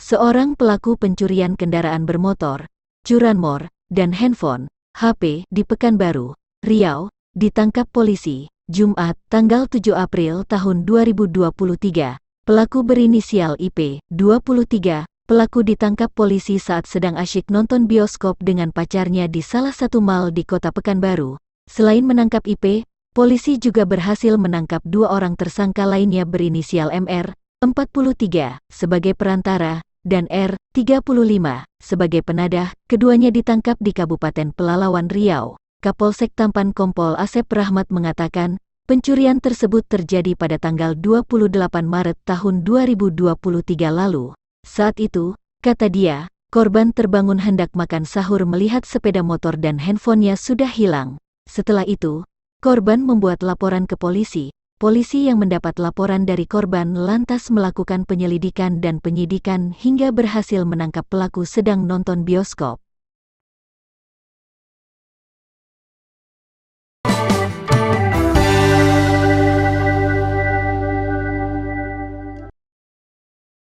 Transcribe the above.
Seorang pelaku pencurian kendaraan bermotor, curanmor, dan handphone, HP, di Pekanbaru, Riau, ditangkap polisi, Jumat, tanggal 7 April tahun 2023. Pelaku berinisial IP, 23, pelaku ditangkap polisi saat sedang asyik nonton bioskop dengan pacarnya di salah satu mal di kota Pekanbaru. Selain menangkap IP, polisi juga berhasil menangkap 2 orang tersangka lainnya berinisial MR, 43, sebagai perantara, dan R, 35, sebagai penadah. Keduanya ditangkap di Kabupaten Pelalawan Riau. Kapolsek Tampan Kompol Asep Rahmat mengatakan, pencurian tersebut terjadi pada tanggal 28 Maret tahun 2023 lalu. Saat itu, kata dia, korban terbangun hendak makan sahur melihat sepeda motor dan handphonenya sudah hilang. Setelah itu, korban membuat laporan ke polisi. Polisi yang mendapat laporan dari korban lantas melakukan penyelidikan dan penyidikan hingga berhasil menangkap pelaku sedang nonton bioskop.